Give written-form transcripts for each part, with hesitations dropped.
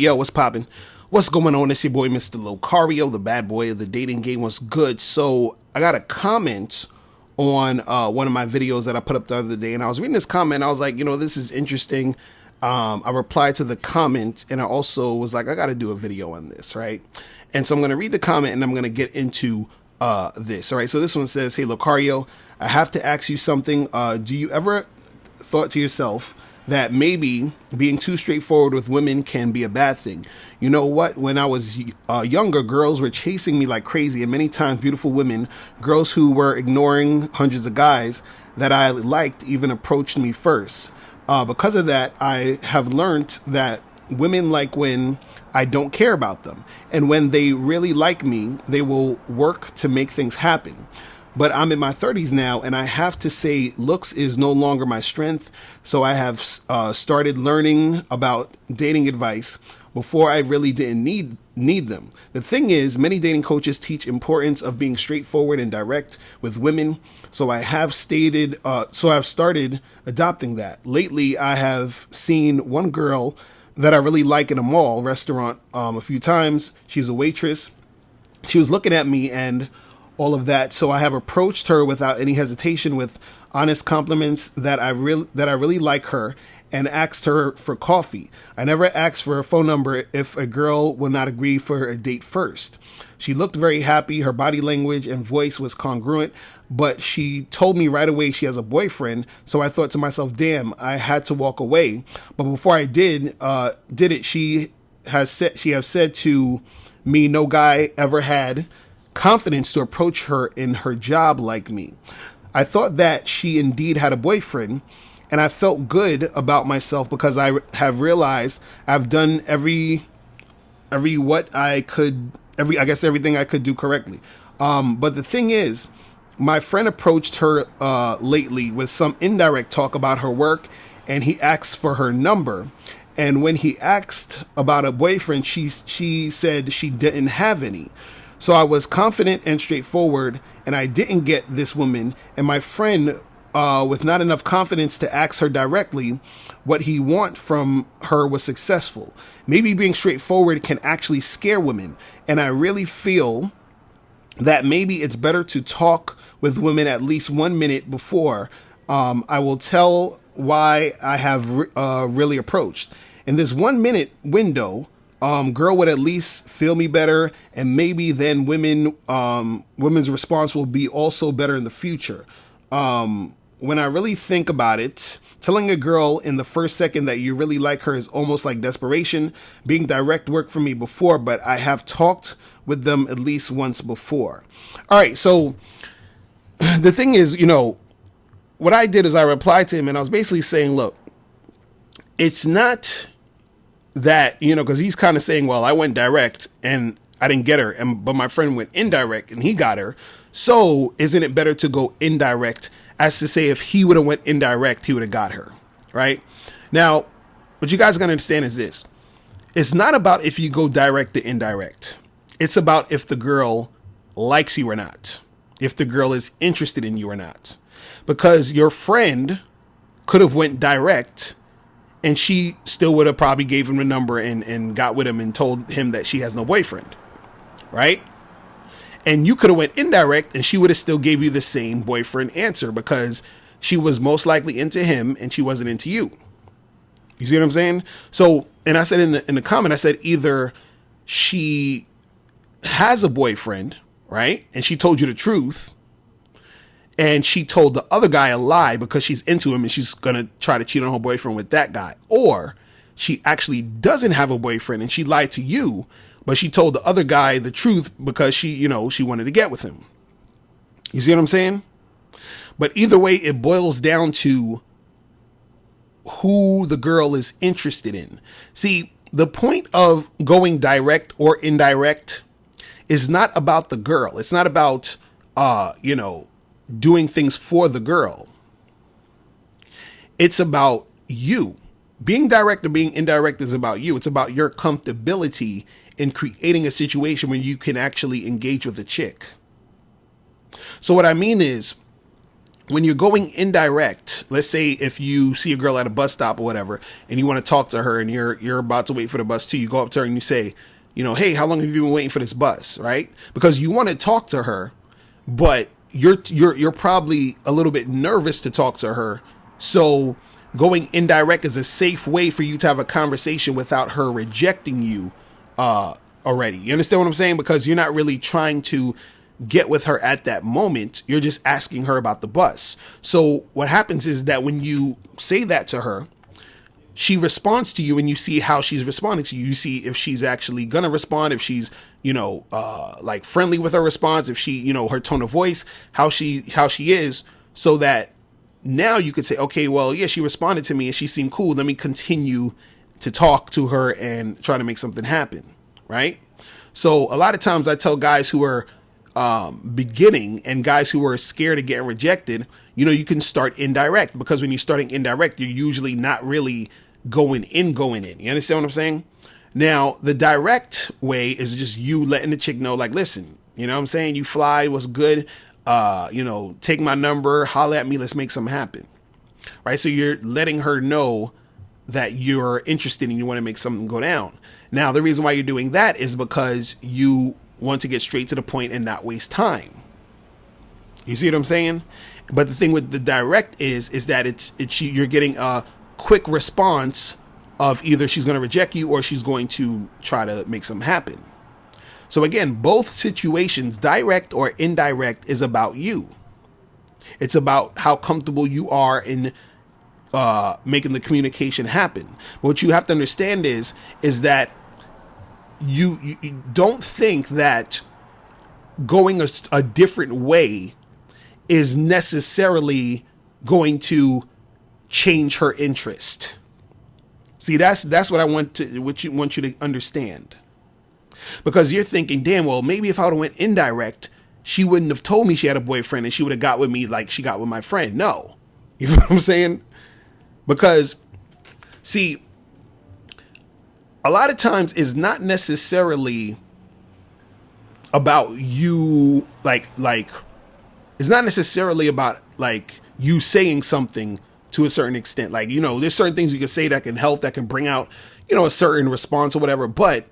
yo, what's poppin'? What's going on? It's your boy, Mr. Locario, the bad boy of the dating game. What's good? So I got a comment on one of my videos that I put up the other day, and I was reading this comment. I was like, this is interesting. I replied to the comment, and I also was like, I got to do a video on this, right? And so I'm going to read the comment, and I'm going to get into this. All right. So this one says, hey, Locario, I have to ask you something. Do you ever thought to yourself that maybe being too straightforward with women can be a bad thing? You know what? When I was younger, girls were chasing me like crazy, and many times beautiful women, girls who were ignoring hundreds of guys that I liked, even approached me first. Because of that, I have learned that women like when I don't care about them. And when they really like me, they will work to make things happen. But I'm in my 30s now, and I have to say looks is no longer my strength. So I have started learning about dating advice before I really didn't need them. The thing is, many dating coaches teach importance of being straightforward and direct with women. So I've started adopting that. Lately, I have seen one girl that I really like in a mall restaurant a few times. She's a waitress. She was looking at me and all of that. So I have approached her without any hesitation with honest compliments that I really like her, and asked her for coffee. I never asked for a phone number if a girl would not agree for a date first. She looked very happy. Her body language and voice was congruent, but she told me right away she has a boyfriend. So I thought to myself, damn, I had to walk away. But before I did it, she have said to me, no guy ever had confidence to approach her in her job like me. I thought that she indeed had a boyfriend, and I felt good about myself because I have realized I've done everything I could do correctly. But the thing is, my friend approached her lately with some indirect talk about her work, and he asked for her number. And when he asked about a boyfriend, she said she didn't have any. So I was confident and straightforward, and I didn't get this woman. And my friend, with not enough confidence to ask her directly what he want from her, was successful. Maybe being straightforward can actually scare women. And I really feel that maybe it's better to talk with women at least 1 minute before. I will tell why I have really approached. In this 1 minute window, girl would at least feel me better, and maybe then women's response will be also better in the future. When I really think about it, telling a girl in the first second that you really like her is almost like desperation. Being direct worked for me before, but I have talked with them at least once before. All right, so the thing is, what I did is I replied to him, and I was basically saying, look, it's not that, because he's kind of saying, well, I went direct and I didn't get her, but my friend went indirect and he got her. So isn't it better to go indirect, as to say, if he would have went indirect, he would have got her, right? Now, what you guys got to understand is this. It's not about if you go direct to indirect. It's about if the girl likes you or not, if the girl is interested in you or not. Because your friend could have went direct, and she still would have probably gave him the number and got with him and told him that she has no boyfriend, right? And you could have went indirect, and she would have still gave you the same boyfriend answer, because she was most likely into him and she wasn't into you. You see what I'm saying? So, and I said in the comment, I said either she has a boyfriend, right? And she told you the truth, and she told the other guy a lie because she's into him and she's going to try to cheat on her boyfriend with that guy. Or she actually doesn't have a boyfriend and she lied to you, but she told the other guy the truth because she wanted to get with him. You see what I'm saying? But either way, it boils down to who the girl is interested in. See, the point of going direct or indirect is not about the girl. It's not about, doing things for the girl. It's about you. Being direct or being indirect is about you. It's about your comfortability in creating a situation where you can actually engage with a chick. So what I mean is, when you're going indirect, let's say if you see a girl at a bus stop or whatever, and you want to talk to her, and you're about to wait for the bus too, you go up to her and you say, you know, hey, how long have you been waiting for this bus, right? Because you want to talk to her, but you're probably a little bit nervous to talk to her. So going indirect is a safe way for you to have a conversation without her rejecting you already. You understand what I'm saying? Because you're not really trying to get with her at that moment. You're just asking her about the bus. So what happens is that when you say that to her, she responds to you, and you see how she's responding to you. You see if she's actually gonna respond, if she's, you know, like friendly with her response, if she, you know, her tone of voice, how she is, so that now you could say, okay, well, yeah, she responded to me and she seemed cool. Let me continue to talk to her and try to make something happen, right? So a lot of times I tell guys who are beginning and guys who are scared of getting rejected, you know, you can start indirect, because when you're starting indirect, you're usually not really going in. You understand what I'm saying? Now, the direct way is just you letting the chick know, like, listen, you know what I'm saying? You fly, what's good? You know, take my number, holla at me, let's make something happen. Right? So you're letting her know that you're interested and you want to make something go down. Now, the reason why you're doing that is because you want to get straight to the point and not waste time. You see what I'm saying? But the thing with the direct is that it's you're getting a quick response of either she's going to reject you or she's going to try to make something happen. So again, both situations, direct or indirect, is about you. It's about how comfortable you are in making the communication happen. But what you have to understand is that you don't think that going a different way is necessarily going to change her interest. See, that's what I want you to understand. Because you're thinking, damn, well, maybe if I would have went indirect, she wouldn't have told me she had a boyfriend and she would have got with me like she got with my friend. No. You know what I'm saying? Because, see, a lot of times it's not necessarily about you, like it's not necessarily about like you saying something to a certain extent. Like, you know, there's certain things you can say that can help, that can bring out, you know, a certain response or whatever, but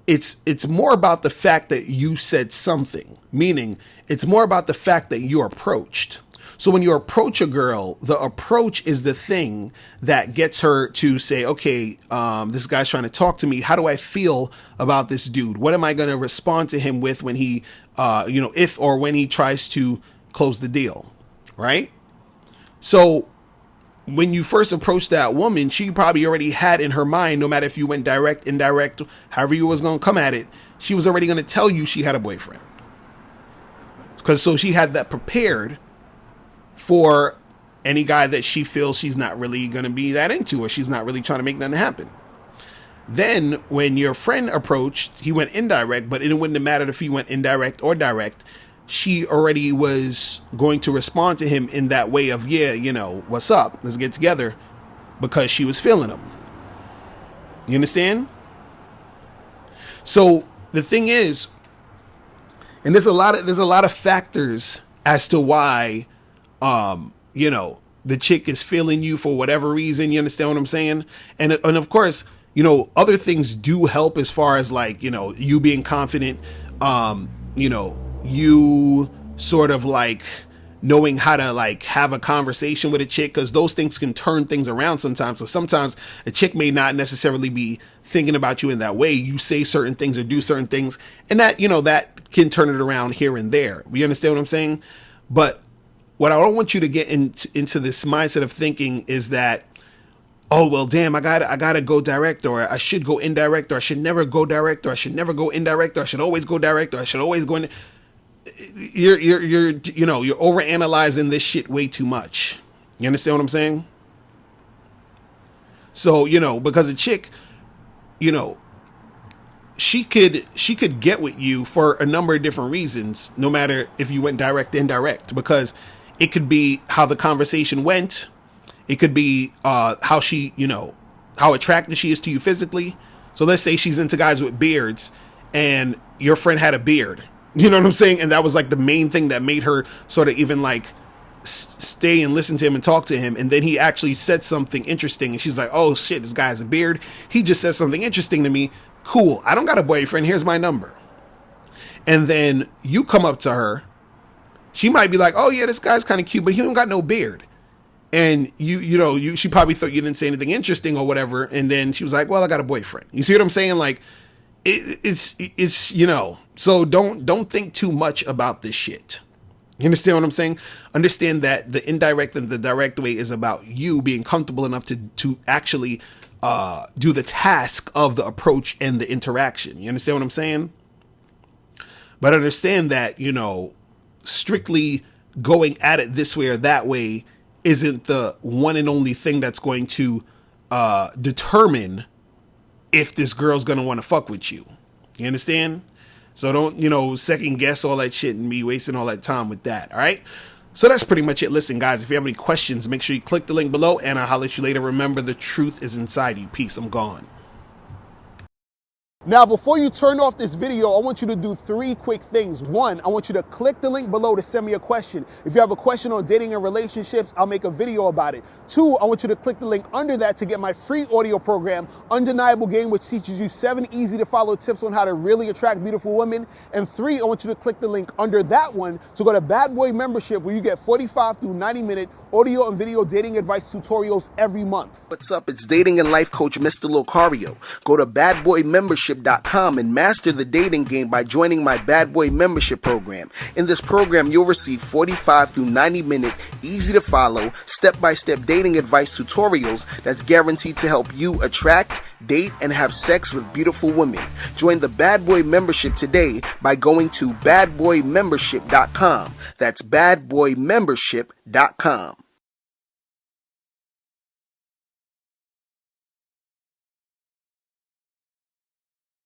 it's more about the fact that you said something, meaning it's more about the fact that you're approached. So when you approach a girl, the approach is the thing that gets her to say, okay, this guy's trying to talk to me. How do I feel about this dude? What am I going to respond to him with when he, you know, if or when he tries to close the deal, right? So when you first approached that woman, she probably already had in her mind, no matter if you went direct, indirect, however you was going to come at it, she was already going to tell you she had a boyfriend. Because so she had that prepared for any guy that she feels she's not really going to be that into, or she's not really trying to make nothing happen. Then when your friend approached, he went indirect, but it wouldn't have mattered if he went indirect or direct. She already was going to respond to him in that way of, yeah, you know, what's up? Let's get together, because she was feeling him. You understand? So the thing is, and there's a lot of factors as to why, you know, the chick is feeling you for whatever reason. You understand what I'm saying? And of course, you know, other things do help as far as like, you know, you being confident, you know, you sort of like knowing how to like have a conversation with a chick, because those things can turn things around sometimes. So sometimes a chick may not necessarily be thinking about you in that way. You say certain things or do certain things, and that, you know, that can turn it around here and there. You understand what I'm saying? But what I don't want you to get into this mindset of thinking is that, oh, well, damn, I gotta go direct, or I should go indirect, or I should never go direct, or I should never go indirect, or I should always go direct, or I should always go in. You're you know, you're overanalyzing this shit way too much. You understand what I'm saying? So, you know, because a chick, you know, she could get with you for a number of different reasons, no matter if you went direct, indirect, because it could be how the conversation went. It could be how she, you know, how attracted she is to you physically. So let's say she's into guys with beards and your friend had a beard. You know what I'm saying? And that was like the main thing that made her sort of even like stay and listen to him and talk to him, and then he actually said something interesting, and she's like, oh shit, this guy has a beard, he just said something interesting to me, cool, I don't got a boyfriend, here's my number. And then you come up to her, she might be like, oh yeah, this guy's kind of cute, but he don't got no beard. And she probably thought you didn't say anything interesting or whatever, and then she was like, well, I got a boyfriend. You see what I'm saying? Like, it's so don't think too much about this shit. You understand what I'm saying? Understand that the indirect and the direct way is about you being comfortable enough to actually do the task of the approach and the interaction. You understand what I'm saying? But understand that, strictly going at it this way or that way isn't the one and only thing that's going to determine if this girl's going to want to fuck with you. You understand? So don't, second guess all that shit and be wasting all that time with that. All right. So that's pretty much it. Listen, guys, if you have any questions, make sure you click the link below and I'll holler at you later. Remember, the truth is inside you. Peace. I'm gone. Now, before you turn off this video, I want you to do 3 quick things. 1, I want you to click the link below to send me a question. If you have a question on dating and relationships, I'll make a video about it. 2, I want you to click the link under that to get my free audio program, Undeniable Game, which teaches you 7 easy to follow tips on how to really attract beautiful women. And 3, I want you to click the link under that one to go to Bad Boy Membership, where you get 45 through 90-minute audio and video dating advice tutorials every month. What's up? It's dating and life coach Mr. Locario. Go to badboymembership.com and master the dating game by joining my Bad Boy Membership program. In this program, you'll receive 45 through 90-minute, easy to follow, step-by-step dating advice tutorials that's guaranteed to help you attract, date, and have sex with beautiful women. Join the Bad Boy Membership today by going to badboymembership.com. That's badboymembership.com.